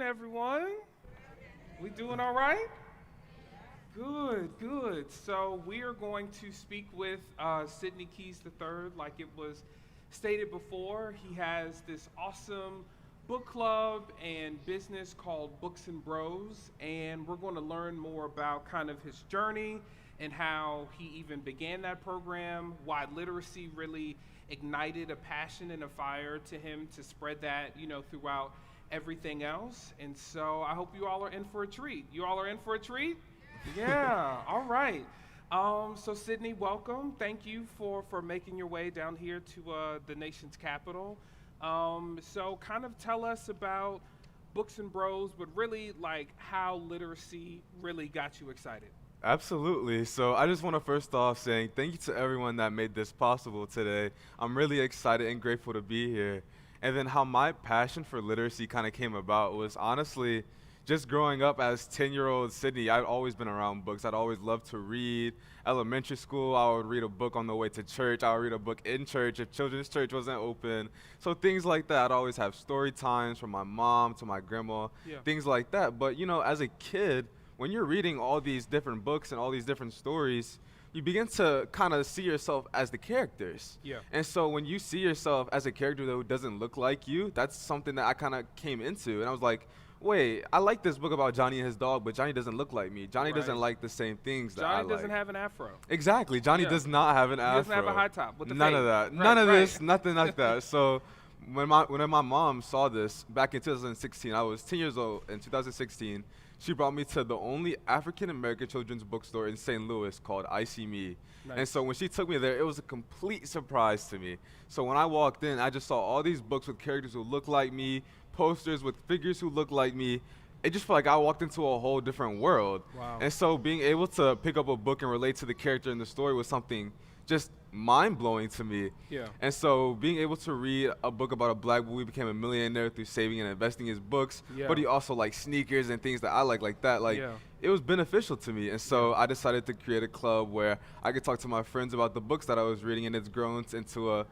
Everyone. We doing all right? Good, good. So we are going to speak with Sidney Keys III, like it was stated before. He has this awesome book club and business called Books and Bros, and we're going to learn more about kind of his journey and how he even began that program, why literacy really ignited a passion and a fire to him to spread that, throughout everything else. And so I hope you all are in for a treat. You all are in for a treat? Yeah, all right. So Sydney, welcome. Thank you for making your way down here to the nation's capital. So kind of tell us about Books and Bros, but really like how literacy really got you excited. Absolutely. So I just want to first off saying thank you to everyone that made this possible today. I'm really excited and grateful to be here. And then how my passion for literacy kind of came about was honestly just growing up as 10-year-old Sydney. I'd always been around books. I'd always loved to read. Elementary school, I would read a book on the way to church. I would read a book in church if children's church wasn't open. So things like that. I'd always have story times from my mom to my grandma, Yeah. things like that. But as a kid, when you're reading all these different books and all these different stories, you begin to kind of see yourself as the characters. Yeah. And so when you see yourself as a character that doesn't look like you, that's something that I kind of came into. And I was like, wait, I like this book about Johnny and his dog, but Johnny doesn't look like me. Johnny doesn't Right. like the same things that I Johnny doesn't like. have an afro. Exactly. Johnny Yeah. does not have an He afro. doesn't have a high top with the None fade. of that. Right, None of right. this. Nothing like that. So when my mom saw this back in 2016, I was 10 years old in 2016. She brought me to the only African American children's bookstore in St. Louis called I See Me. Nice. And so when she took me there, it was a complete surprise to me. So when I walked in, I just saw all these books with characters who look like me, posters with figures who look like me. It just felt like I walked into a whole different world. Wow. And so being able to pick up a book and relate to the character in the story was something just mind-blowing to me. Yeah. And so being able to read a book about a black boy who became a millionaire through saving and investing his books, Yeah. but he also likes sneakers and things that I like that. Yeah. It was beneficial to me. And so I decided to create a club where I could talk to my friends about the books that I was reading, and it's grown into a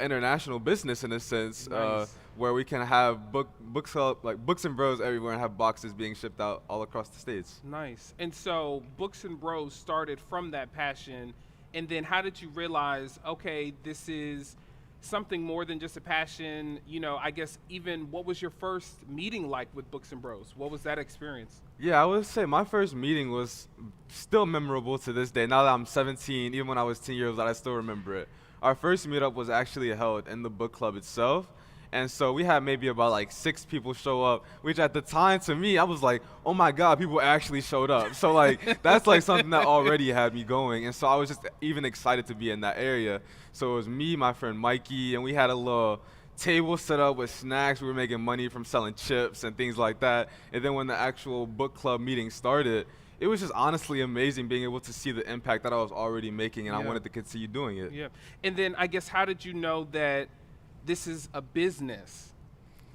international business in a sense, Nice. where we can have books like Books and Bros everywhere and have boxes being shipped out all across the states. Nice. And so Books and Bros started from that passion. And then how did you realize, okay, this is something more than just a passion? I guess even what was your first meeting like with Books and Bros? What was that experience? Yeah, I would say my first meeting was still memorable to this day. Now that I'm 17, even when I was 10 years old, I still remember it. Our first meetup was actually held in the book club itself. And so we had maybe about like 6 people show up, which at the time to me, I was like, oh my God, people actually showed up. So like, that's like something that already had me going. And so I was just even excited to be in that area. So it was me, my friend Mikey, and we had a little table set up with snacks. We were making money from selling chips and things like that. And then when the actual book club meeting started, it was just honestly amazing being able to see the impact that I was already making, and I Yeah. wanted to continue doing it. Yeah. And then I guess how did you know that this is a business?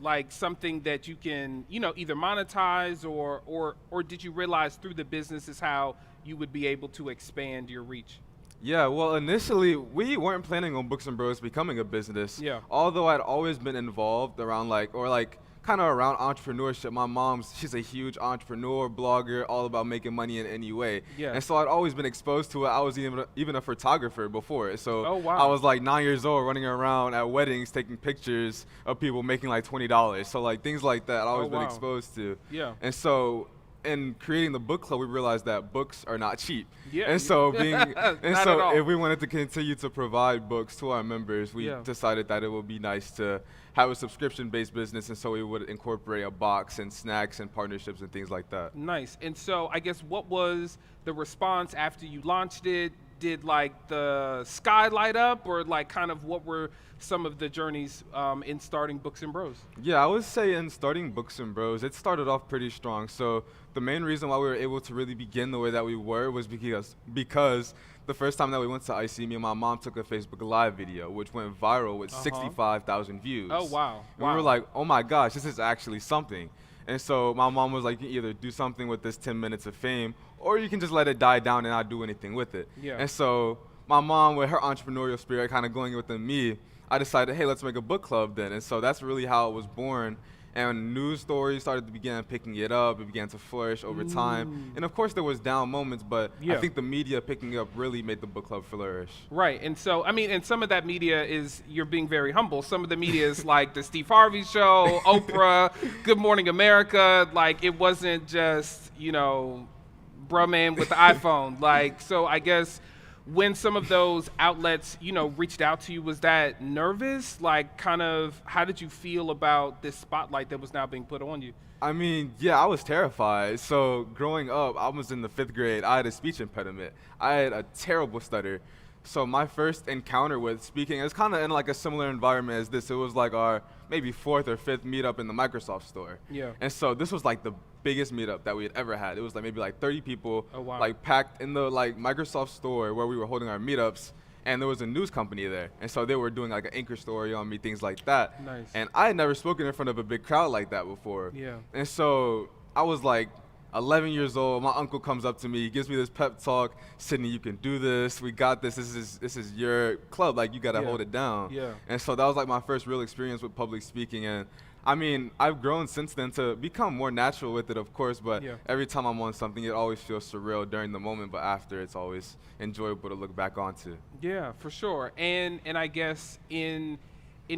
Like something that you can, either monetize or did you realize through the business is how you would be able to expand your reach? Yeah, well, initially, we weren't planning on Books and Bros becoming a business. Yeah. Although I'd always been involved around kind of around entrepreneurship. My mom's, she's a huge entrepreneur, blogger, all about making money in any way. Yeah. And so I'd always been exposed to it. I was even a photographer before it. So Oh, wow. I was like 9 years old running around at weddings taking pictures of people making like $20. So like things like that I'd always Oh, been wow. exposed to. Yeah. And so in creating the book club, we realized that books are not cheap. Yeah. And so Not at all. if we wanted to continue to provide books to our members, we Yeah. decided that it would be nice to have a subscription-based business, and so we would incorporate a box and snacks and partnerships and things like that. Nice. And so I guess what was the response after you launched it? Did like the sky light up, or like kind of what were some of the journeys in starting Books and Bros? Yeah, I would say in starting Books and Bros, it started off pretty strong. So the main reason why we were able to really begin the way that we were was because the first time that we went to IC, me and my mom took a Facebook Live video, which went viral with 65,000 views. Oh, wow. And we were like, oh my gosh, this is actually something. And so my mom was like, you can either do something with this 10 minutes of fame, or you can just let it die down and not do anything with it. Yeah. And so my mom, with her entrepreneurial spirit kind of going within me, I decided, hey, let's make a book club then. And so that's really how it was born. And news stories started to begin picking it up. It began to flourish over time. And of course, there was down moments, but I Yeah. think the media picking it up really made the book club flourish. Right. And so, I mean, and some of that media is, you're being very humble. Some of the media is like the Steve Harvey Show, Oprah, Good Morning America. Like, it wasn't just, bruh man with the iPhone. Like, so I guess when some of those outlets, reached out to you, was that nervous? Like, kind of, how did you feel about this spotlight that was now being put on you? I mean, yeah, I was terrified. So growing up, I was in the 5th grade. I had a speech impediment. I had a terrible stutter. So my first encounter with speaking is kind of in like a similar environment as this. It was like our maybe 4th or 5th meetup in the Microsoft store. Yeah. And so this was like the biggest meetup that we had ever had. It was like maybe like 30 people, Oh, wow. like packed in the like Microsoft store where we were holding our meetups. And there was a news company there. And so they were doing like an anchor story on me, things like that. Nice. And I had never spoken in front of a big crowd like that before. Yeah. And so I was like 11 years old. My uncle comes up to me, he gives me this pep talk. Sydney, you can do this. We got this. This is your club. Like, you got to Yeah. hold it down. Yeah. And so that was like my first real experience with public speaking. And I mean, I've grown since then to become more natural with it, of course, but Yeah. every time I'm on something, it always feels surreal during the moment, but after, it's always enjoyable to look back onto. Yeah, for sure. And I guess in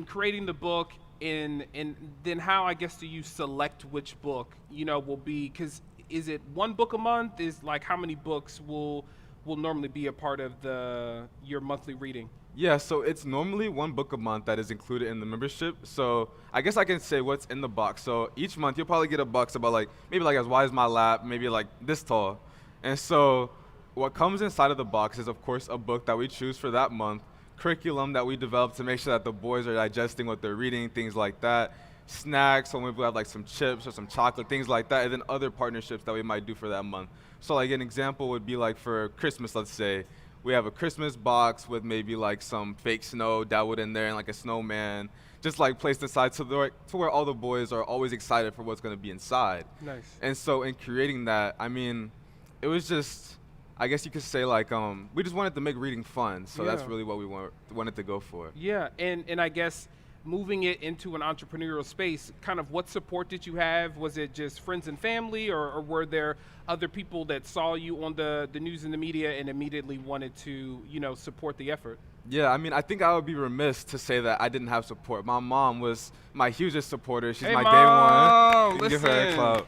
creating the book, and then how, I guess, do you select which book will be? Because is it one book a month? Is like, how many books will normally be a part of your monthly reading? Yeah, so it's normally one book a month that is included in the membership. So I guess I can say what's in the box. So each month you'll probably get a box about like maybe like as wide as my lap, maybe like this tall. And so what comes inside of the box is, of course, a book that we choose for that month, curriculum that we develop to make sure that the boys are digesting what they're reading, things like that, snacks, so maybe we have like some chips or some chocolate, things like that, and then other partnerships that we might do for that month. So like an example would be like for Christmas, let's say, we have a Christmas box with maybe like some fake snow dabbled in there and like a snowman, just like placed aside to where all the boys are always excited for what's going to be inside. Nice. And so in creating that, I mean, it was just, I guess you could say like, we just wanted to make reading fun. So that's Yeah. really what we wanted to go for. Yeah, and I guess moving it into an entrepreneurial space, kind of what support did you have? Was it just friends and family, or were there other people that saw you on the news and the media and immediately wanted to, support the effort? Yeah, I mean, I think I would be remiss to say that I didn't have support. My mom was my hugest supporter. She's Hey, my Mom, day one. You can give her a listen. clap.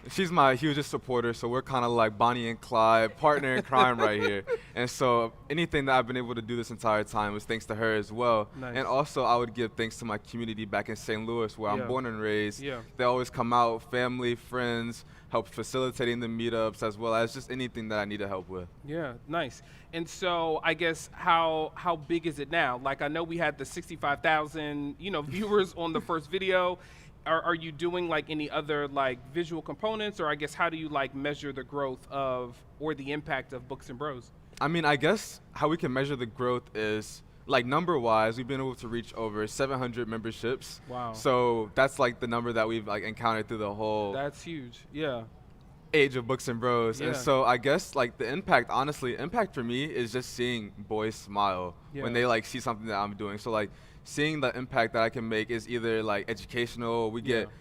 She's my hugest supporter, so we're kind of like Bonnie and Clyde, partner in crime right here. And so anything that I've been able to do this entire time was thanks to her as well. Nice. And also I would give thanks to my community back in St. Louis, where Yeah. I'm born and raised. Yeah. They always come out, family, friends, help facilitating the meetups, as well as just anything that I needed help with. Yeah, nice. And so I guess how big is it now? Like, I know we had the 65,000, viewers on the first video. Are you doing like any other like visual components, or I guess how do you like measure the growth of, or the impact of Books and Bros? I mean, I guess how we can measure the growth is like number-wise, we've been able to reach over 700 memberships. Wow. So that's like the number that we've like encountered through the whole That's huge. Yeah. age of Books and Bros. Yeah. And so I guess like the impact, honestly, impact for me is just seeing boys smile Yeah. when they like see something that I'm doing. So like seeing the impact that I can make is either like educational, we get Yeah.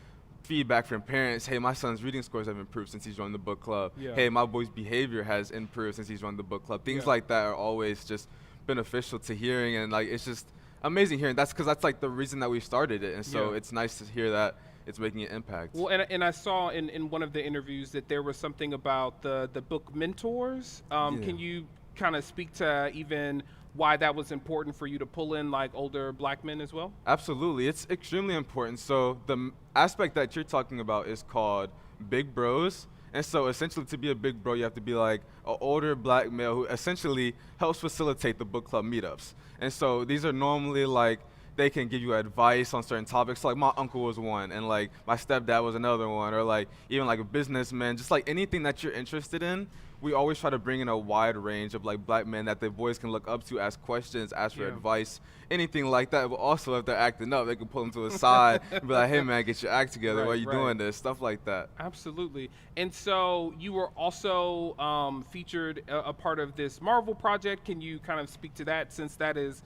feedback from parents, hey, my son's reading scores have improved since he's joined the book club. Yeah. Hey, my boy's behavior has improved since he's joined the book club. Things Yeah. like that are always just beneficial to hearing, and like it's just amazing hearing. That's because that's like the reason that we started it, and so Yeah. it's nice to hear that it's making an impact. Well, and I saw in one of the interviews that there was something about the book mentors. Yeah. Can you kind of speak to even why that was important for you to pull in like older black men as well? Absolutely, it's extremely important. So the aspect that you're talking about is called big bros. And so essentially to be a big bro, you have to be like an older black male who essentially helps facilitate the book club meetups. And so these are normally like, they can give you advice on certain topics. So like my uncle was one, and like my stepdad was another one, or like even like a businessman, just like anything that you're interested in. We always try to bring in a wide range of like black men that the boys can look up to, ask questions, ask for Yeah. advice, anything like that. But also if they're acting up, they can pull them to the side and be like, hey man, get your act together. Why are Right, you right. doing this? Stuff like that. Absolutely. And so you were also featured a part of this Marvel project. Can you kind of speak to that, since that is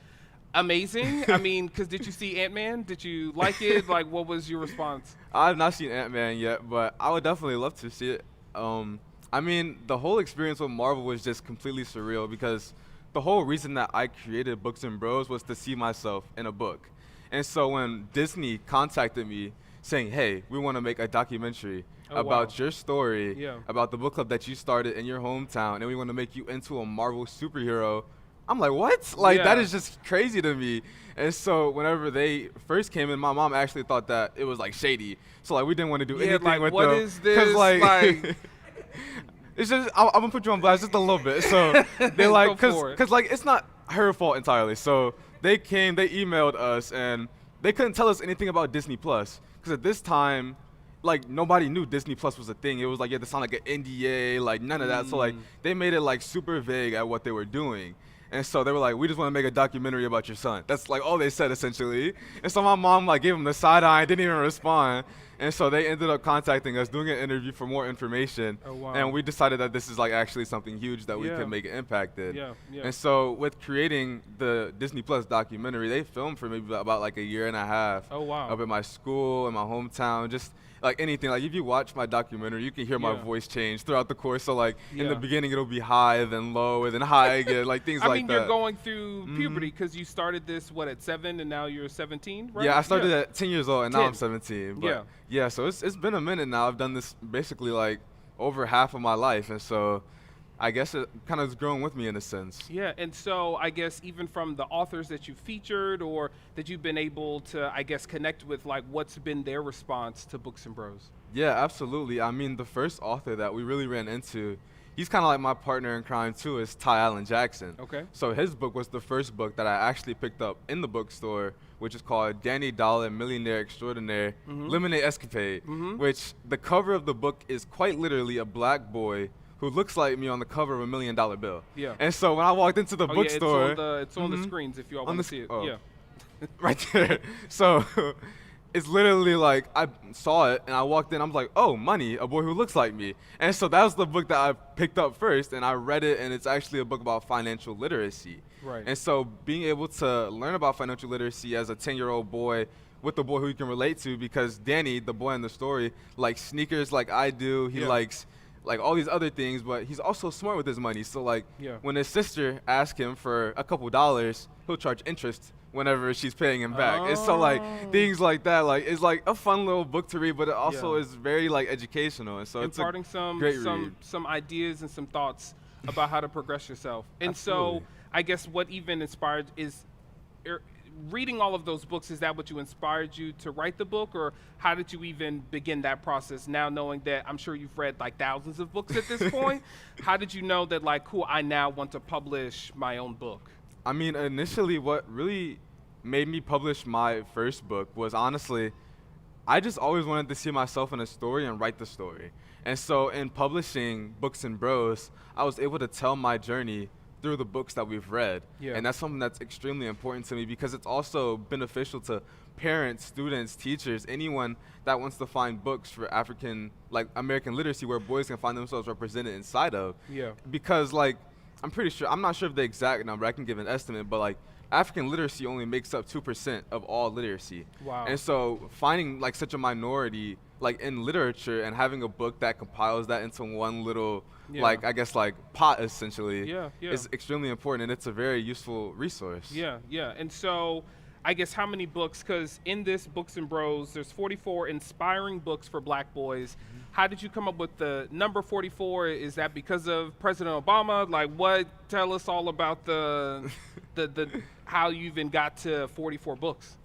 Amazing. I mean, because did you see Ant-Man? Did you like it? Like, what was your response? I've not seen Ant-Man yet, but I would definitely love to see it. I mean, the whole experience with Marvel was just completely surreal because the whole reason that I created Books and Bros was to see myself in a book. And so when Disney contacted me saying, hey, we want to make a documentary Oh, about wow. your story, Yeah. about the book club that you started in your hometown, and we want to make you into a Marvel superhero, I'm like, what? Like, that Yeah. is just crazy to me. And so whenever they first came in, my mom actually thought that it was like shady. So like we didn't want to do Yeah, anything like, with what them. is 'Cause, this? Like- it's just I'm gonna put you on blast just a little bit. So they Go like for it. cause like it's not her fault entirely. So they came, they emailed us, and they couldn't tell us anything about Disney Plus because at this time, like nobody knew Disney Plus was a thing. It was like you had to sign like an NDA, like none of that. So like they made it like super vague at what they were doing. And so they were like, we just want to make a documentary about your son. That's like all they said essentially. And so my mom like gave them the side eye, didn't even respond. And so they ended up contacting us, doing an interview for more information. Oh, wow. And we decided that this is like actually something huge that we Yeah. could make an impact in. Yeah, yeah. And so with creating the Disney Plus documentary, they filmed for maybe about like a year and a half. Oh, wow. Up at my school, in my hometown, just like anything. Like if you watch my documentary, you can hear my Yeah. voice change throughout the course. So like in the Yeah. beginning, it'll be high, then low, and then high again, like things I like mean, that. you're going through puberty because you started this, what, at 7 and now you're 17, right? Yeah, I started at 10 years old and now 10. I'm 17. But Yeah. yeah, so it's been a minute now. I've done this basically like over half of my life, and so I guess it kind of has grown with me in a sense. Yeah, and so I guess even from the authors that you featured or that you've been able to, I guess, connect with, like, what's been their response to Books and Bros? Yeah, absolutely. I mean, the first author that we really ran into, he's kind of like my partner in crime too, is Ty Allen Jackson. Okay. So his book was the first book that I actually picked up in the bookstore, which is called Danny Dollar, Millionaire Extraordinaire, Lemonade Escapade, which the cover of the book is quite literally a black boy who looks like me on the cover of $1 million bill. Yeah. And so when I walked into the Oh, bookstore, yeah, it's on the screens if you all On want the to see it. sc- oh. Yeah. right there. So it's literally like I saw it and I walked in. I'm like, oh, money, a boy who looks like me. And so that was the book that I picked up first, and I read it, and it's actually a book about financial literacy. Right. And so being able to learn about financial literacy as a 10-year-old boy with a boy who you can relate to, because Danny, the boy in the story, likes sneakers like I do. He Yeah. likes like all these other things, but he's also smart with his money. So like Yeah. when his sister asks him for a couple dollars, he'll charge interest whenever she's paying him back. And so like Oh. things like that, like it's like a fun little book to read, but it also Yeah. is very like educational. And so it's Imparting a some great some read. some ideas and some thoughts about how to progress yourself. And so Absolutely. I guess what even inspired is reading all of those books. Is that what you inspired you to write the book, or how did you even begin that process? Now knowing that I'm sure you've read like thousands of books at this point, how did you know that like, cool, I now want to publish my own book? I mean, initially what really made me publish my first book was honestly, I just always wanted to see myself in a story and write the story. And so in publishing Books and Bros, I was able to tell my journey through the books that we've read. Yeah. And that's something that's extremely important to me because it's also beneficial to parents, students, teachers, anyone that wants to find books for African, like American literacy where boys can find themselves represented inside of. Yeah. Because like, I'm not sure of the exact number, I can give an estimate, but like African literacy only makes up 2% of all literacy. Wow. And so finding like such a minority like in literature and having a book that compiles that into one little Yeah. like I guess like pot essentially Yeah, yeah. is extremely important, and it's a very useful resource. Yeah, yeah. And so I guess how many books, because in this Books and Bros, there's 44 inspiring books for black boys. How did you come up with the number 44? Is that because of President Obama? Like what? Tell us all about the how you even got to 44 books.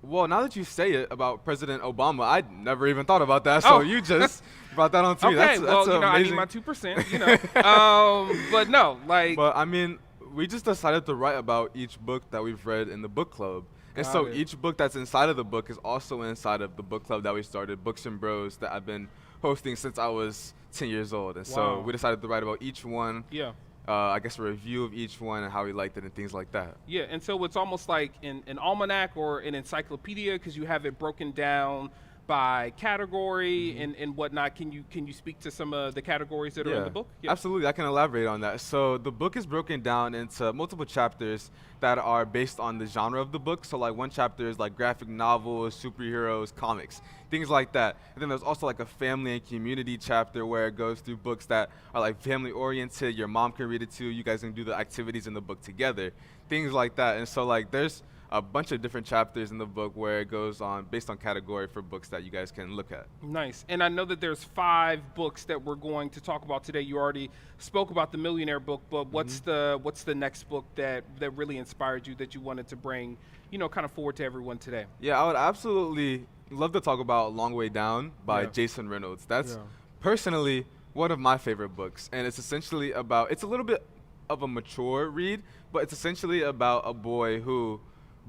Well, now that you say it about President Obama, I never even thought about that. So Oh. you just brought that on to me. Okay, That's well, you know, I need amazing. my 2%, you know. But no, like, But I mean, we just decided to write about each book that we've read in the book club. And Got so it. each book that's inside of the book is also inside of the book club that we started, Books and Bros, that I've been hosting since I was 10 years old. And so Wow. we decided to write about each one, yeah. I guess a review of each one and how we liked it and things like that. Yeah, and so it's almost like an almanac or an encyclopedia because you have it broken down by category and whatnot. Can you speak to some of the categories that are in the book? Absolutely. I can elaborate on that. So the book is broken down into multiple chapters that are based on the genre of the book. So like one chapter is like graphic novels, superheroes, comics, things like that. And then there's also like a family and community chapter where it goes through books that are like family oriented. Your mom can read it too. You guys can do the activities in the book together, things like that. And so like there's a bunch of different chapters in the book where it goes on based on category for books that you guys can look at. Nice. And I know that there's 5 books that we're going to talk about today. You already spoke about the Millionaire book, but what's the next book that really inspired you that you wanted to bring, kind of forward to everyone today? Yeah, I would absolutely love to talk about Long Way Down by Jason Reynolds. That's personally one of my favorite books, and it's essentially about, it's a little bit of a mature read, but it's essentially about a boy who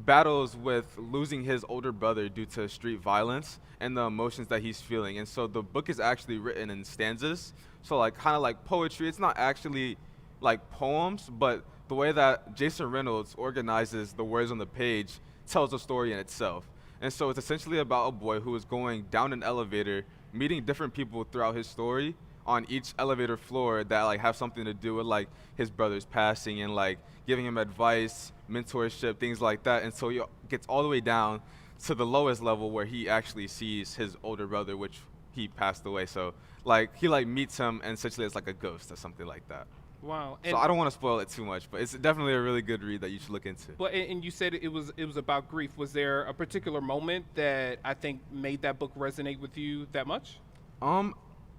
battles with losing his older brother due to street violence and the emotions that he's feeling. And so the book is actually written in stanzas, so like kind of like poetry. It's not actually like poems, but the way that Jason Reynolds organizes the words on the page tells a story in itself. And so it's essentially about a boy who is going down an elevator, meeting different people throughout his story on each elevator floor that like have something to do with like his brother's passing and like giving him advice, mentorship, things like that. And so he gets all the way down to the lowest level where he actually sees his older brother, which he passed away. So like he like meets him and essentially it's like a ghost or something like that. Wow. So I don't want to spoil it too much, but it's definitely a really good read that you should look into. But and you said it was about grief. Was there a particular moment that I think made that book resonate with you that much?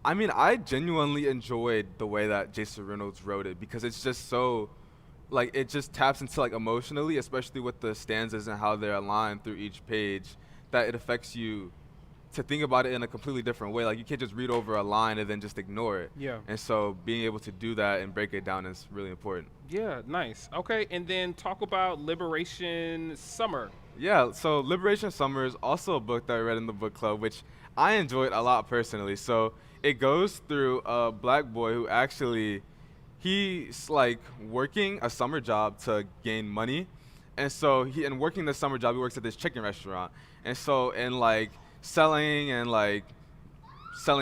I mean, I genuinely enjoyed the way that Jason Reynolds wrote it because it's just so, like, it just taps into, like, emotionally, especially with the stanzas and how they're aligned through each page, that it affects you to think about it in a completely different way. Like, you can't just read over a line and then just ignore it. Yeah. And so being able to do that and break it down is really important. Yeah, nice. Okay, and then talk about Liberation Summer. Yeah, so Liberation Summer is also a book that I read in the book club, which I enjoyed a lot personally. So it goes through a black boy who actually, he's like working a summer job to gain money. And so in working the summer job, he works at this chicken restaurant. And so in like selling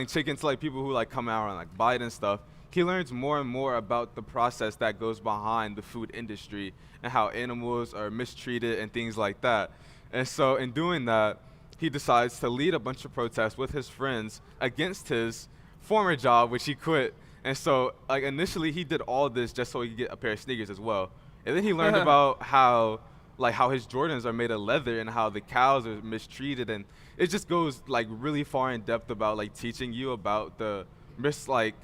chicken to like people who like come out and like buy it and stuff, he learns more and more about the process that goes behind the food industry and how animals are mistreated and things like that. And so in doing that, he decides to lead a bunch of protests with his friends against his former job, which he quit. And so like initially he did all this just so he could get a pair of sneakers as well. And then he learned about how his Jordans are made of leather and how the cows are mistreated, and it just goes like really far in depth about like teaching you about the mistreatment?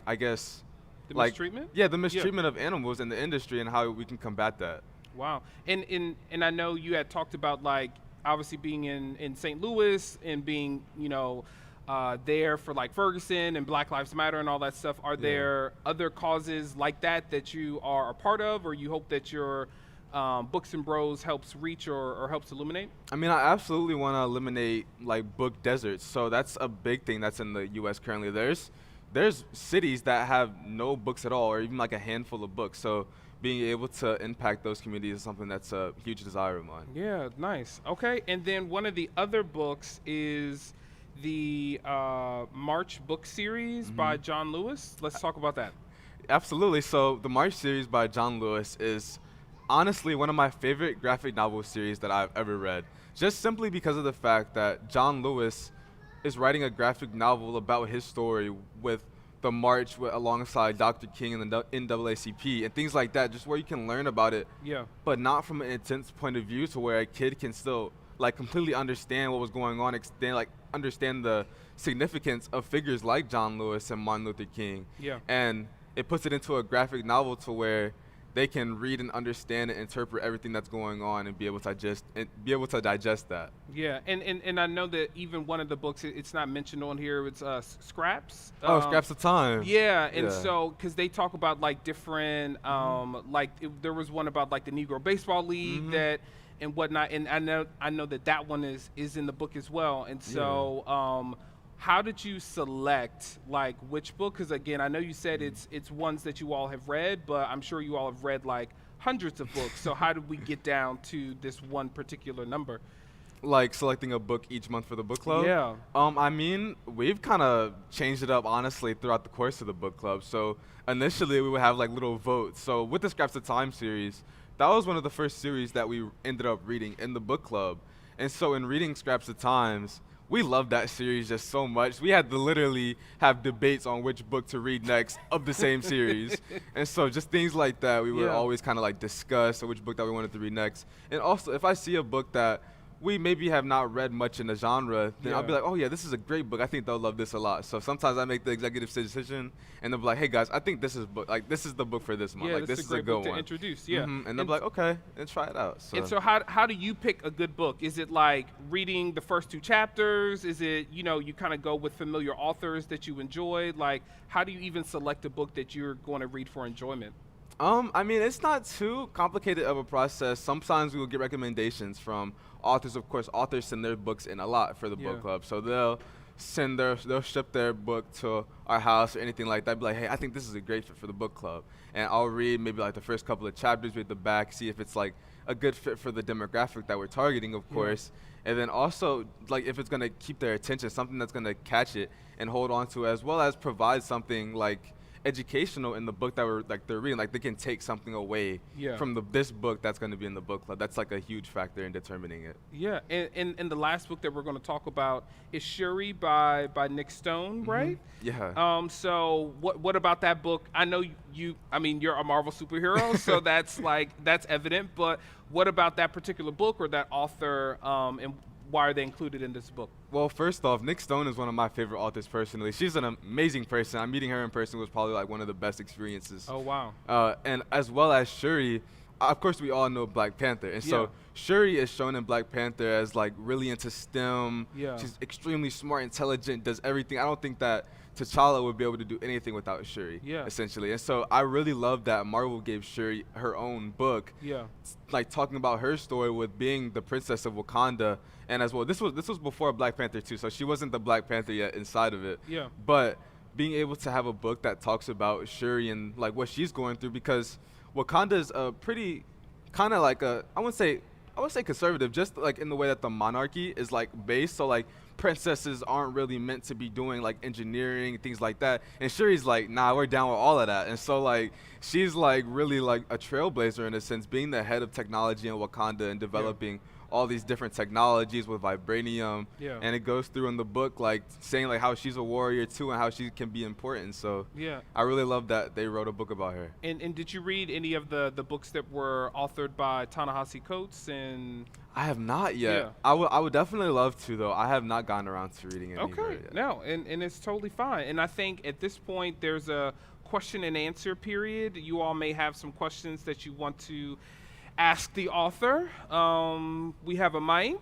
Yeah, the mistreatment of animals in the industry and how we can combat that. Wow. And I know you had talked about like obviously being in St. Louis and being, there for like Ferguson and Black Lives Matter and all that stuff. Are there other causes like that you are a part of, or you hope that your Books and Bros helps reach or helps illuminate? I mean, I absolutely want to eliminate like book deserts. So that's a big thing that's in the U.S. currently. There's cities that have no books at all, or even like a handful of books. So being able to impact those communities is something that's a huge desire of mine. Yeah, nice. Okay, and then one of the other books is the March book series by John Lewis. Let's talk about that. Absolutely. So the March series by John Lewis is honestly one of my favorite graphic novel series that I've ever read, just simply because of the fact that John Lewis is writing a graphic novel about his story with the march alongside Dr. King and the NAACP and things like that, just where you can learn about it, but not from an intense point of view to where a kid can still like completely understand what was going on, understand the significance of figures like John Lewis and Martin Luther King. And it puts it into a graphic novel to where they can read and understand and interpret everything that's going on and be able to digest that. Yeah, and I know that even one of the books, it's not mentioned on here, it's Scraps. Scraps of Time. Yeah, and so, because they talk about like different, there was one about like the Negro Baseball League that and whatnot, and I know that one is in the book as well, and so how did you select like which book? Because again, I know you said it's ones that you all have read, but I'm sure you all have read like hundreds of books. So how did we get down to this one particular number? like selecting a book each month for the book club. Yeah. I mean, we've kind of changed it up honestly throughout the course of the book club. So initially we would have like little votes. So with the Scraps of Time series, that was one of the first series that we ended up reading in the book club. And so in reading Scraps of Times, we loved that series just so much. We had to literally have debates on which book to read next of the same series. And so just things like that, we would Yeah. always kind of like discuss which book that we wanted to read next. And also, if I see a book that we maybe have not read much in the genre, then I'll be Yeah. like, oh yeah, this is a great book. I think they'll love this a lot. So sometimes I make the executive decision, and they'll be like, hey guys, I think this is this is the book for this month. Yeah, like this this is a is a great good book to one. introduce. Yeah. And they'll be like, okay, and try it out. So, And so how do you pick a good book? Is it like reading the first 2 chapters? Is it, you kind of go with familiar authors that you enjoyed? Like, how do you even select a book that you're going to read for enjoyment? I mean, it's not too complicated of a process. Sometimes we will get recommendations from authors. Of course, authors send their books in a lot for the Yeah. book club, so they'll ship their book to our house or anything like that. Be like, hey, I think this is a great fit for the book club, and I'll read maybe like the first couple of chapters, read the back, see if it's like a good fit for the demographic that we're targeting, of Yeah. course, and then also like if it's gonna keep their attention, something that's gonna catch it and hold on to, as well as provide something like educational in the book that they're reading. Like they can take something away Yeah. from this book that's going to be in the book club. That's like a huge factor in determining it. Yeah, and the last book that we're going to talk about is Shuri by Nick Stone, right? Yeah. So what about that book? I know I mean, you're a Marvel superhero, so that's evident. But what about that particular book or that author, and why are they included in this book? Well, first off, Nick Stone is one of my favorite authors personally. She's an amazing person. I'm meeting her in person was probably like one of the best experiences. Oh wow. And as well as Shuri, of course we all know Black Panther, and Yeah. so Shuri is shown in Black Panther as like really into STEM. Yeah. She's extremely smart, intelligent, does everything. I don't think that T'Challa would be able to do anything without Shuri. Yeah. Essentially, and so I really love that Marvel gave Shuri her own book. Yeah. Like talking about her story with being the princess of Wakanda, and as well, this was before Black Panther too, so she wasn't the Black Panther yet inside of it. Yeah. But being able to have a book that talks about Shuri and like what she's going through, because Wakanda is a pretty kind of like I would say conservative, just like in the way that the monarchy is like based. So like princesses aren't really meant to be doing like engineering, things like that. And Shuri's like, nah, we're down with all of that. And so like she's like really like a trailblazer in a sense, being the head of technology in Wakanda and developing all these different technologies with vibranium. Yeah. And it goes through in the book like saying like how she's a warrior too and how she can be important. So Yeah. I really love that they wrote a book about her. And did you read any of the books that were authored by Ta-Nehisi Coates and? I have not yet. Yeah. I would definitely love to though. I have not gotten around to reading any of her Okay, yet. no, and it's totally fine. And I think at this point there's a question and answer period. You all may have some questions that you want to ask the author. We have a mic.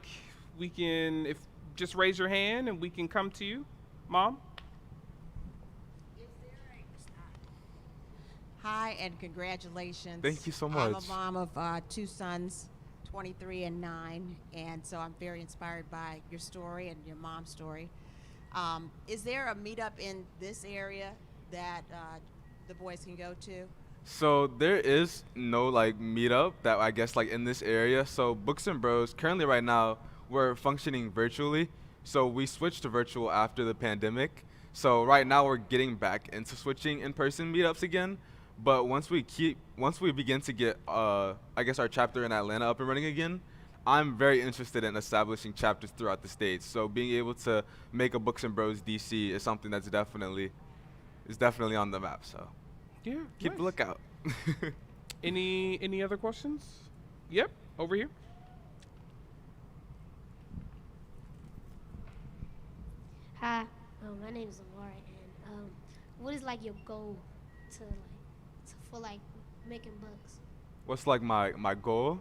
We can just raise your hand and we can come to you, Mom. Hi, and congratulations. Thank you so I'm much. a mom of 2 sons, 23 and 9, and so I'm very inspired by your story and your mom's story. Is there a meetup in this area that the boys can go to? So there is no like meetup that I guess like in this area. So Books and Bros currently right now we're functioning virtually. So we switched to virtual after the pandemic. So right now we're getting back into switching in-person meetups again. But once we begin to get I guess our chapter in Atlanta up and running again, I'm very interested in establishing chapters throughout the states. So being able to make a Books and Bros DC is something that's definitely on the map. So Yeah. keep a lookout. Any other questions? Yep, over here. Hi, my name is Amari, and what is like your goal for making books? What's like my goal?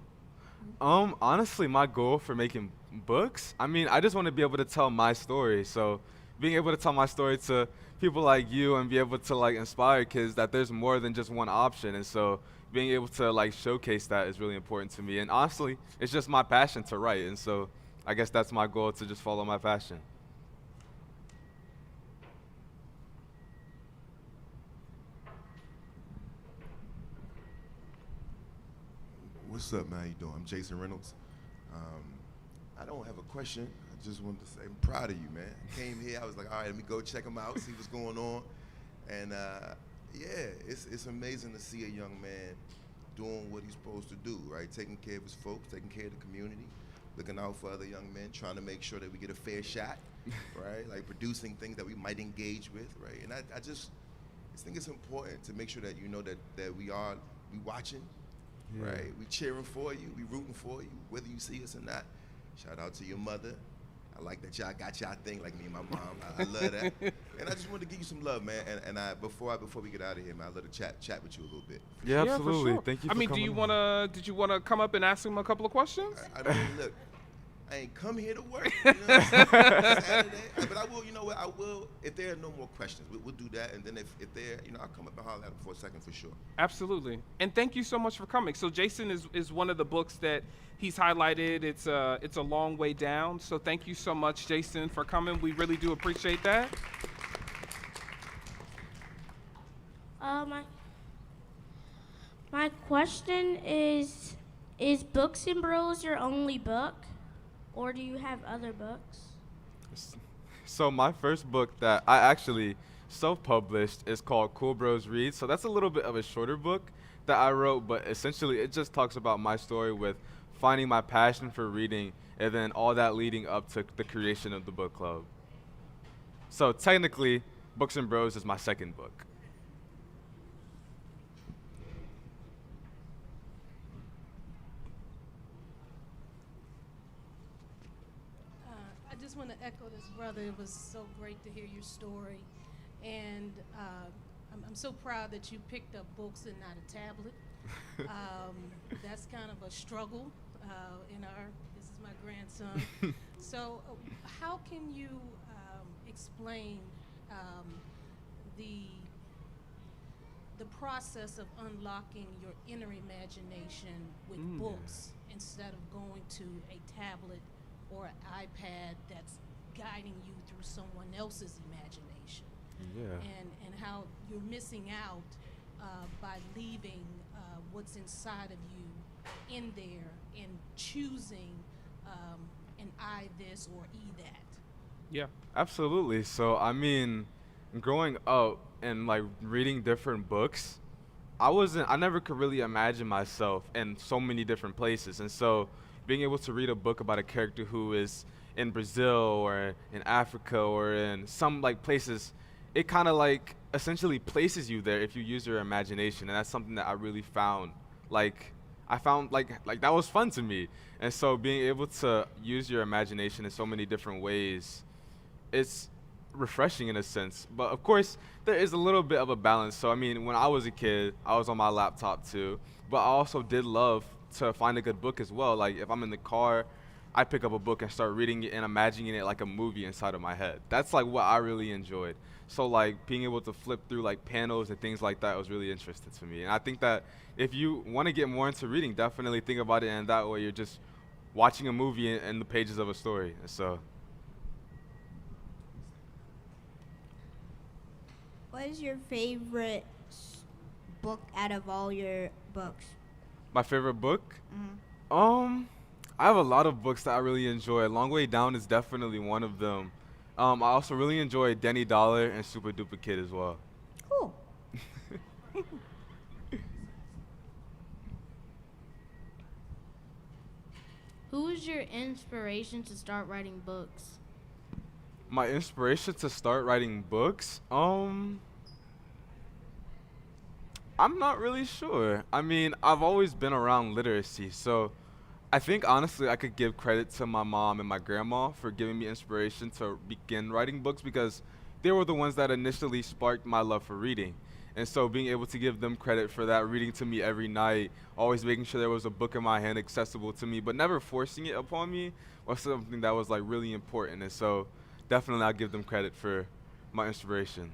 Honestly, my goal for making books, I mean, I just want to be able to tell my story. So being able to tell my story to people like you and be able to like inspire kids that there's more than just one option. And so being able to like showcase that is really important to me. And honestly, it's just my passion to write. And so I guess that's my goal, to just follow my passion. What's up, man? How you doing? I'm Jason Reynolds. I don't have a question. I just wanted to say I'm proud of you, man. I came here, I was like, all right, let me go check him out, see what's going on. And yeah, it's amazing to see a young man doing what he's supposed to do, right? Taking care of his folks, taking care of the community, looking out for other young men, trying to make sure that we get a fair shot, right? Like producing things that we might engage with, right? And I just think it's important to make sure that you know that we watching, right? We cheering for you, we rooting for you, whether you see us or not. Shout out to your mother. I like that y'all got y'all thing like me and my mom. I love that. And I just wanted to give you some love, man. And before we get out of here, man, I'd love to chat with you a little bit. Yeah, for absolutely. sure. Thank you. I for mean, coming did you wanna come up and ask him a couple of questions? I mean, look, I ain't come here to work. You know what I'm saying? Saturday. But I will, you know what, I will, if there are no more questions, we'll do that. And then if there, you know, I'll come up and holler at him for a second for sure. Absolutely. And thank you so much for coming. So Jason is one of the books that he's highlighted. It's a long way down. So thank you so much, Jason, for coming. We really do appreciate that. My question is Books and Bros your only book, or do you have other books? So my first book that I actually self-published is called Cool Bros Read. So that's a little bit of a shorter book that I wrote, but essentially it just talks about my story with finding my passion for reading and then all that leading up to the creation of the book club. So technically, Books and Bros is my second book. I just want to echo this, brother. It was so great to hear your story. And I'm so proud that you picked up books and not a tablet. That's kind of a struggle this is my grandson. So how can you explain the process of unlocking your inner imagination with books instead of going to a tablet or an iPad that's guiding you through someone else's imagination? Yeah. And how you're missing out by leaving what's inside of you in there and choosing an I this or E that. Yeah. Absolutely. So I mean, growing up and like reading different books, I never could really imagine myself in so many different places. And so being able to read a book about a character who is in Brazil or in Africa or in some like places, it kind of like essentially places you there if you use your imagination. And that's something that I really found like that was fun to me. And so being able to use your imagination in so many different ways, it's refreshing in a sense. But of course, there is a little bit of a balance. So I mean, when I was a kid, I was on my laptop too, but I also did love to find a good book as well. Like if I'm in the car, I pick up a book and start reading it and imagining it like a movie inside of my head. That's like what I really enjoyed. So like being able to flip through like panels and things like that was really interesting to me. And I think that if you want to get more into reading, definitely think about it in that way. You're just watching a movie in the pages of a story. And so. What is your favorite book out of all your books? My favorite book? Mm-hmm. I have a lot of books that I really enjoy. Long Way Down is definitely one of them. I also really enjoy Denny Dollar and Super Duper Kid as well. Cool. Who was your inspiration to start writing books? My inspiration to start writing books? I'm not really sure. I mean, I've always been around literacy, so I think honestly I could give credit to my mom and my grandma for giving me inspiration to begin writing books because they were the ones that initially sparked my love for reading. And so being able to give them credit for that, reading to me every night, always making sure there was a book in my hand accessible to me, but never forcing it upon me, was something that was like really important. And so definitely I'll give them credit for my inspiration.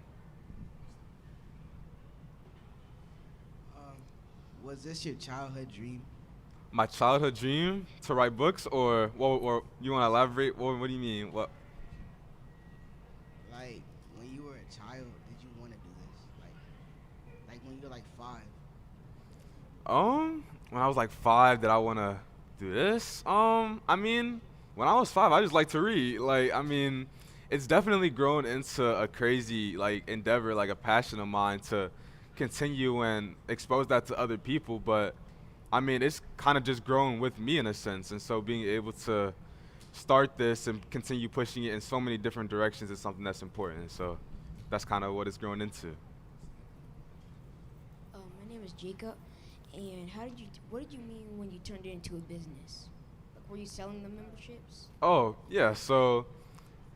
Was this your childhood dream? My childhood dream to write books, or you want to elaborate? What do you mean? What? Like, when you were a child, did you want to do this? Like when you were like 5? When I was like 5, did I want to do this? I mean, When I was 5, I just liked to read. Like, I mean, it's definitely grown into a crazy like endeavor, like a passion of mine to continue and expose that to other people. But I mean, it's kind of just grown with me in a sense, and so being able to start this and continue pushing it in so many different directions is something that's important. So that's kind of what it's grown into. My name is Jacob, and what did you mean when you turned it into a business? Like, were you selling the memberships? Oh, yeah. So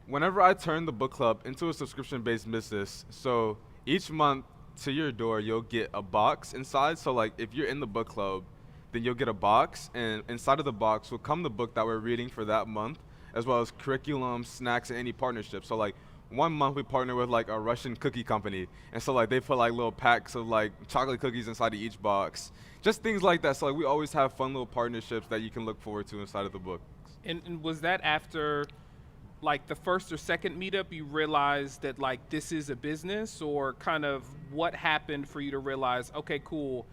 whenever I turn the book club into a subscription-based business, so each month to your door, you'll get a box inside. So like if you're in the book club, then you'll get a box, and inside of the box will come the book that we're reading for that month, as well as curriculum, snacks, and any partnerships. So like one month we partner with like a Russian cookie company, and so like they put like little packs of like chocolate cookies inside of each box. Just things like that. So like we always have fun little partnerships that you can look forward to inside of the book. And was that after like the first or second meetup you realized that like this is a business, or kind of what happened for you to realize, okay, cool,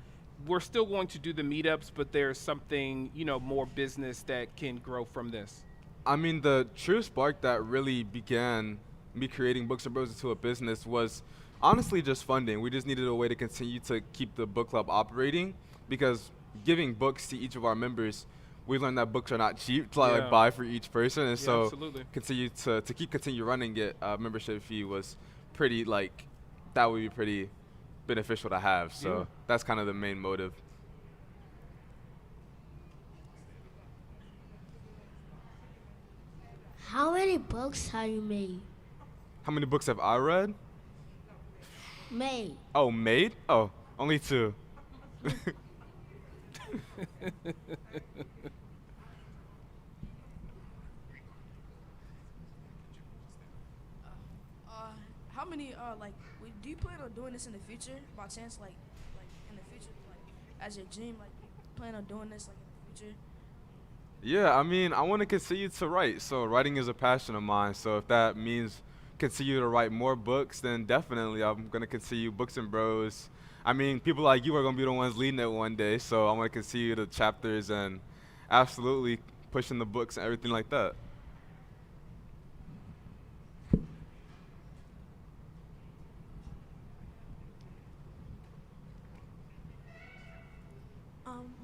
we're still going to do the meetups, but there's something, you know, more business that can grow from this? I mean, the true spark that really began me creating Books and Bros into a business was honestly just funding. We just needed a way to continue to keep the book club operating, because giving books to each of our members, we learned that books are not cheap to like buy for each person, and so absolutely. continue running it, membership fee was pretty like that would be pretty beneficial to have. So that's kind of the main motive. How many books have you made? How many books have I read? Made. Oh, made? Oh, only 2. How many do you plan on doing this in the future by chance, like in the future, like as your dream, like you plan on doing this like in the future? Yeah, I mean, I want to continue to write. So writing is a passion of mine. So if that means continue to write more books, then definitely I'm going to continue Books and Bros. I mean, people like you are going to be the ones leading it one day. So I'm going to continue the chapters and absolutely pushing the books and everything like that.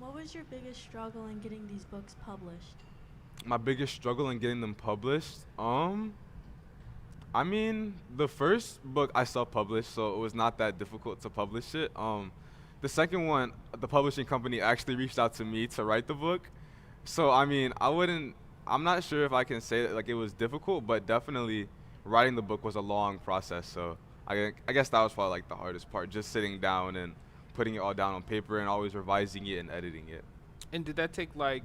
What was your biggest struggle in getting these books published? My biggest struggle in getting them published? I mean, the first book I self-published, so it was not that difficult to publish it. The second one, the publishing company actually reached out to me to write the book. So, I mean, I'm not sure if I can say that like it was difficult, but definitely writing the book was a long process. So I guess that was probably like the hardest part, just sitting down and putting it all down on paper and always revising it and editing it. And did that take like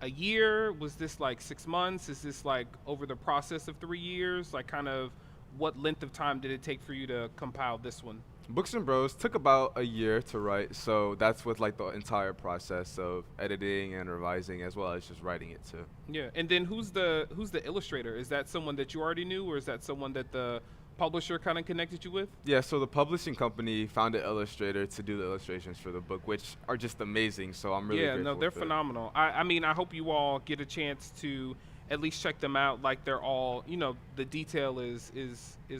a year? Was this like 6 months? Is this like over the process of 3 years? Like kind of what length of time did it take for you to compile this one? Books and Bros took about a year to write, so that's with like the entire process of editing and revising as well as just writing it too. Yeah, and then who's the illustrator? Is that someone that you already knew, or is that someone that the publisher kind of connected you with? Yeah, so the publishing company found an illustrator to do the illustrations for the book, which are just amazing. So I'm really grateful. Yeah, no, they're for phenomenal. I mean, I hope you all get a chance to at least check them out. Like they're all, you know, the detail is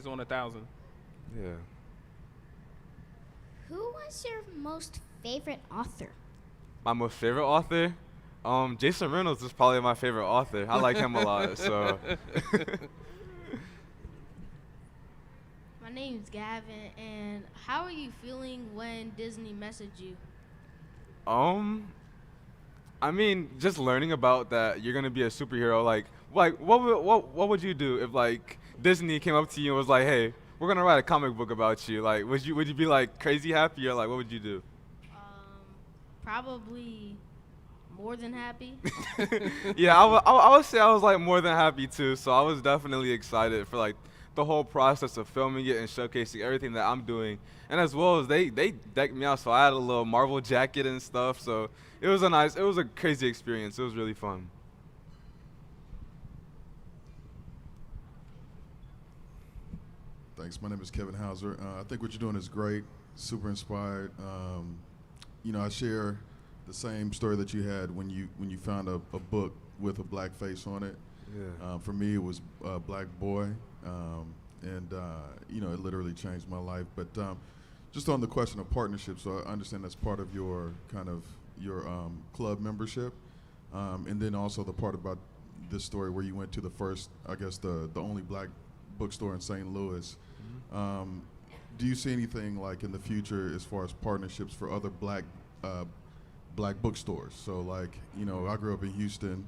on 1,000. Yeah. Who was your most favorite author? My most favorite author? Jason Reynolds is probably my favorite author. I like him a lot. So. My name's Gavin, and how are you feeling when Disney messaged you? I mean, just learning about that you're gonna be a superhero. Like what would you do if like Disney came up to you and was like, hey, we're gonna write a comic book about you? Like, would you be like crazy happy, or like what would you do? Probably more than happy. Yeah, I would say I was like more than happy too. So I was definitely excited for like the whole process of filming it and showcasing everything that I'm doing, and as well as they decked me out. So I had a little Marvel jacket and stuff. So it was a crazy experience. It was really fun. Thanks. My name is Kevin Hauser. I think what you're doing is great, super inspired. You know, I share the same story that you had when you found a book with a black face on it. Yeah. For me, it was Black Boy, and you know, it literally changed my life. But just on the question of partnerships, so I understand that's part of your kind of your club membership, and then also the part about this story where you went to the first, I guess the only black bookstore in St. Louis. Do you see anything like in the future as far as partnerships for other black bookstores? So like, you know, I grew up in Houston.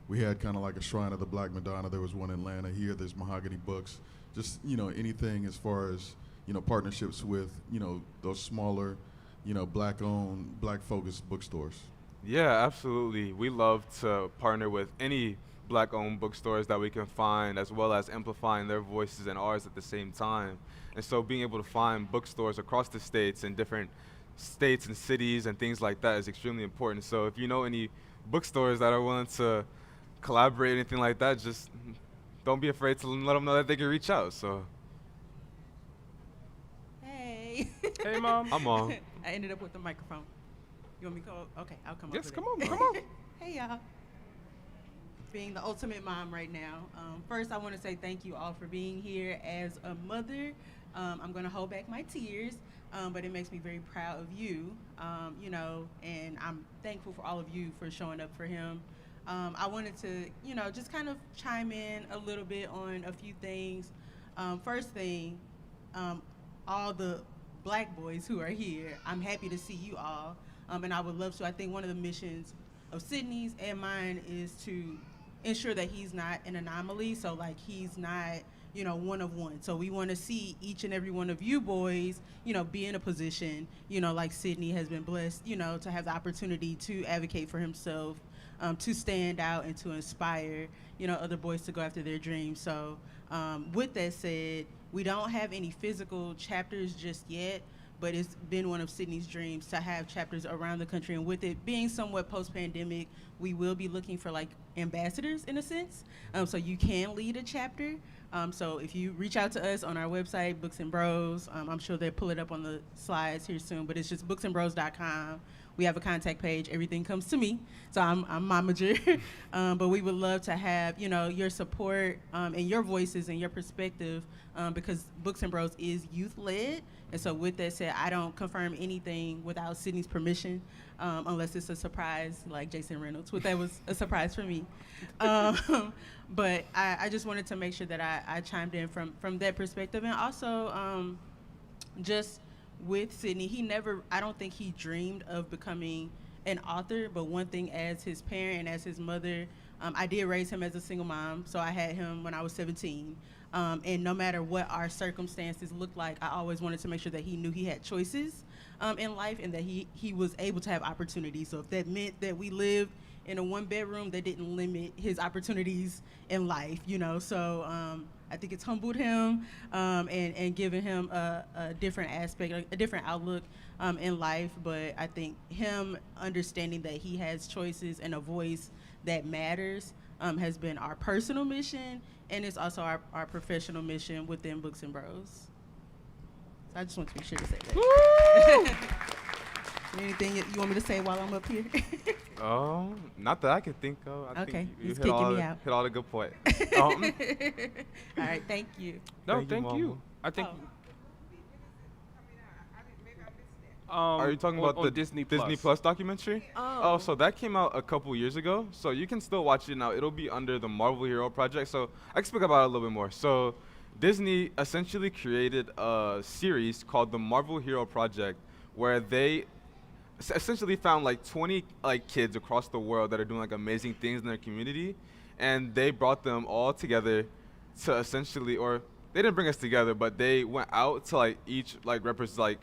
We had kind of like a Shrine of the Black Madonna. There was one in Atlanta. Here, there's Mahogany Books. Just, you know, anything as far as, you know, partnerships with, you know, those smaller, you know, black-owned, black-focused bookstores. Yeah, absolutely. We love to partner with any black-owned bookstores that we can find, as well as amplifying their voices and ours at the same time. And so being able to find bookstores across the states and different states and cities and things like that is extremely important. So if you know any bookstores that are willing to collaborate, anything like that, just don't be afraid to let them know that they can reach out. So. Hey. Hey, Mom. Hi, Mom. I ended up with the microphone. You want me to call? Okay, I'll come Yes, up come with on, it. come on. Hey, y'all. Being the ultimate mom right now, first I want to say thank you all for being here. As a mother, I'm going to hold back my tears, but it makes me very proud of you, you know, and I'm thankful for all of you for showing up for him. I wanted to, you know, just kind of chime in a little bit on a few things. First thing, all the black boys who are here, I'm happy to see you all, and I would love to. I think one of the missions of Sydney's and mine is to ensure that he's not an anomaly, so like he's not, you know, one of one. So we want to see each and every one of you boys, you know, be in a position, you know, like Sydney has been blessed, you know, to have the opportunity to advocate for himself, to stand out and to inspire, you know, other boys to go after their dreams. So with that said, we don't have any physical chapters just yet, but it's been one of Sydney's dreams to have chapters around the country. And with it being somewhat post-pandemic, we will be looking for like ambassadors in a sense. So you can lead a chapter. So if you reach out to us on our website, Books and Bros, I'm sure they'll pull it up on the slides here soon, but it's just booksandbros.com. We have a contact page. Everything comes to me, so I'm momager. But we would love to have, you know, your support and your voices and your perspective, because Books and Bros is youth-led. And so with that said, I don't confirm anything without Sydney's permission, unless it's a surprise like Jason Reynolds, which that was a surprise for me. But I just wanted to make sure that I chimed in from that perspective. And also just with Sydney, I don't think he dreamed of becoming an author, but one thing as his parent and as his mother, I did raise him as a single mom, so I had him when I was 17. And no matter what our circumstances looked like, I always wanted to make sure that he knew he had choices in life and that he was able to have opportunities. So if that meant that we lived in a one-bedroom, that didn't limit his opportunities in life, you know. So I think it's humbled him and given him a different aspect, a different outlook in life. But I think him understanding that he has choices and a voice that matters has been our personal mission, and it's also our professional mission within Books and Bros. So I just want to be sure to say that. Anything you want me to say while I'm up here? Not that I can think of. I Okay, think you he's hit all, kicking me the, out. hit all the good points. All right, thank you. No, thank you. Mama. I think. Are you talking about on the Disney Plus documentary? Oh. So that came out a couple years ago. So you can still watch it now. It'll be under the Marvel Hero Project. So I can speak about it a little bit more. So Disney essentially created a series called the Marvel Hero Project, where they essentially found like 20 like kids across the world that are doing like amazing things in their community, and they brought them all together to essentially, or they didn't bring us together, but they went out to like each like represent like,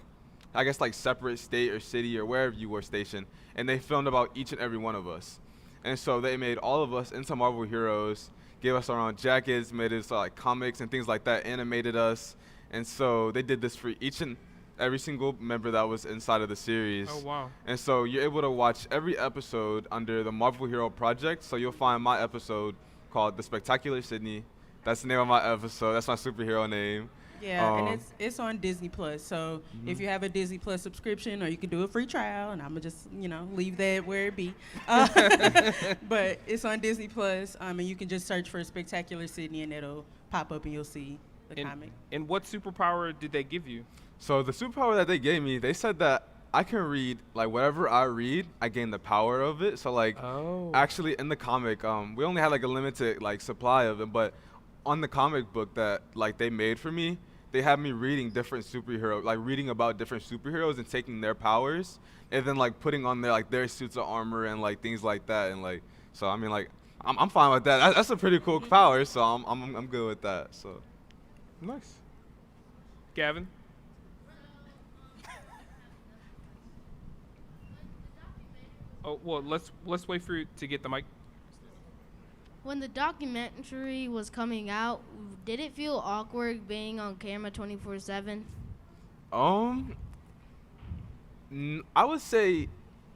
I guess like separate state or city or wherever you were stationed, and they filmed about each and every one of us. And so they made all of us into Marvel heroes, gave us our own jackets, made us like comics and things like that, animated us. And so they did this for each and every single member that was inside of the series. Oh, wow. And so you're able to watch every episode under the Marvel Hero Project. So you'll find my episode called The Spectacular Sydney. That's the name of my episode. That's my superhero name. Yeah, and it's on Disney Plus. So if you have a Disney Plus subscription, or you can do a free trial, and I'm gonna just leave that where it be. But it's on Disney Plus, and you can just search for Spectacular Sydney, and it'll pop up, and you'll see the comic. And what superpower did they give you? So the superpower that they gave me, they said that I can read, like, whatever I read, I gain the power of it. So, like, actually in the comic, we only had, like, a limited, like, supply of it. But on the comic book that, like, they made for me, they had me reading different superheroes, like, reading about different superheroes and taking their powers. And then, like, putting on their suits of armor and, like, things like that. And, like, so, I mean, like, I'm fine with that. That's a pretty cool power. So I'm good with that. So. Nice. Gavin? Oh, well, let's wait for you to get the mic. When the documentary was coming out, did it feel awkward being on camera 24/7? I would say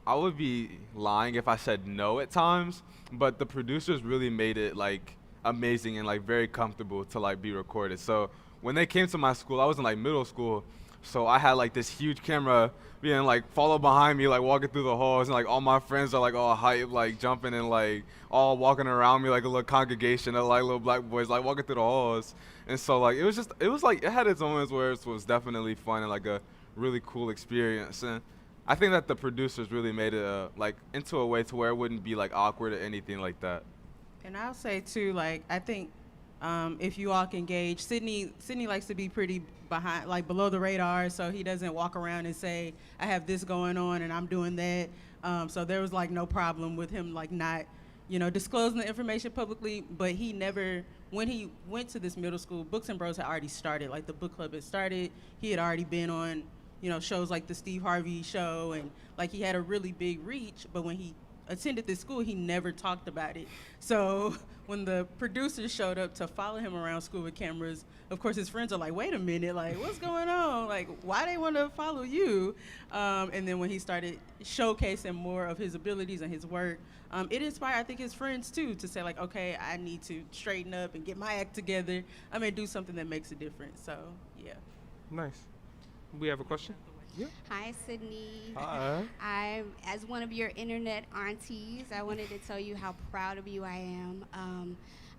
I would be lying if I said no at times, but the producers really made it, like, amazing and, like, very comfortable to, like, be recorded. So when they came to my school, I was in, like, middle school, so I had, like, this huge camera being, like, followed behind me, like, walking through the halls, and, like, all my friends are, like, all hype, like, jumping and, like, all walking around me like a little congregation of, like, little black boys, like, walking through the halls. And so, like, it had its moments where it was definitely fun and, like, a really cool experience. And I think that the producers really made it, like, into a way to where it wouldn't be, like, awkward or anything like that. And I'll say too, like, I think if you all can gauge, Sydney likes to be pretty behind, like, below the radar, so he doesn't walk around and say, I have this going on and I'm doing that. So there was, like, no problem with him, like, not, disclosing the information publicly. But he never, when he went to this middle school, Books and Bros had already started, like, the book club had started. He had already been on, shows like the Steve Harvey show, and, like, he had a really big reach. But when he attended this school, he never talked about it. So when the producers showed up to follow him around school with cameras, of course his friends are like, wait a minute, like, what's going on? Like, why they want to follow you? And then when he started showcasing more of his abilities and his work, it inspired, I think, his friends too, to say, like, okay, I need to straighten up and get my act together. I mean, do something that makes a difference. So, yeah. Nice. We have a question? Yeah. Hi, Sydney. Hi. As one of your internet aunties, I wanted to tell you how proud of you I am.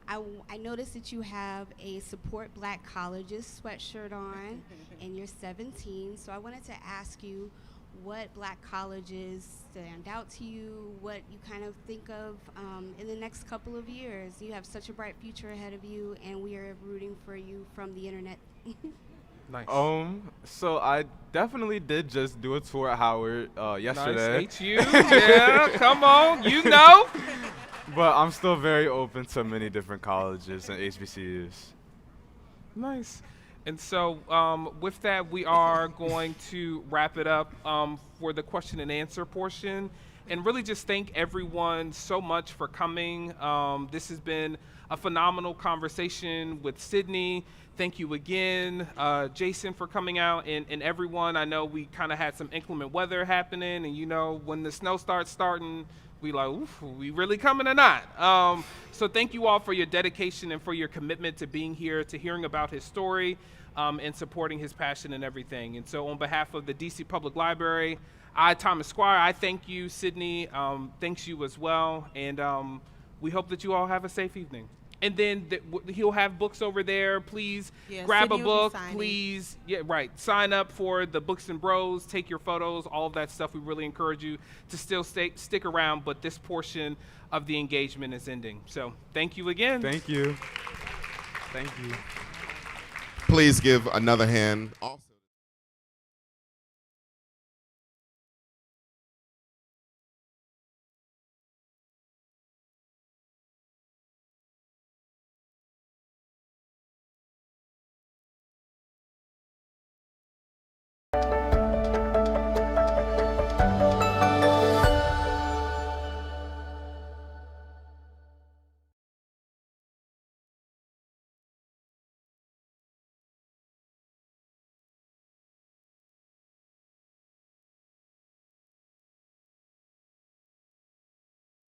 I noticed that you have a Support Black Colleges sweatshirt on, and you're 17. So I wanted to ask you what Black colleges stand out to you, what you kind of think of in the next couple of years. You have such a bright future ahead of you, and we are rooting for you from the internet. Nice. So I definitely did just do a tour at Howard yesterday. Nice. HU, yeah, come on, But I'm still very open to many different colleges and HBCUs. Nice. And so with that, we are going to wrap it up for the question and answer portion. And really just thank everyone so much for coming. This has been a phenomenal conversation with Sydney. Thank you again, Jason, for coming out, and everyone. I know we kind of had some inclement weather happening, and when the snow starting, we like, oof, we really coming or not? So thank you all for your dedication and for your commitment to being here, to hearing about his story, and supporting his passion and everything. And so on behalf of the DC Public Library, I, Thomas Squire, I thank you. Sydney, thanks you as well. And we hope that you all have a safe evening. And then he'll have books over there. Please grab Sydney a will be book. signing. Please, sign up for the Books and Bros. Take your photos, all of that stuff. We really encourage you to still stick around, but this portion of the engagement is ending. So thank you again. Thank you. Thank you. Please give another hand. Also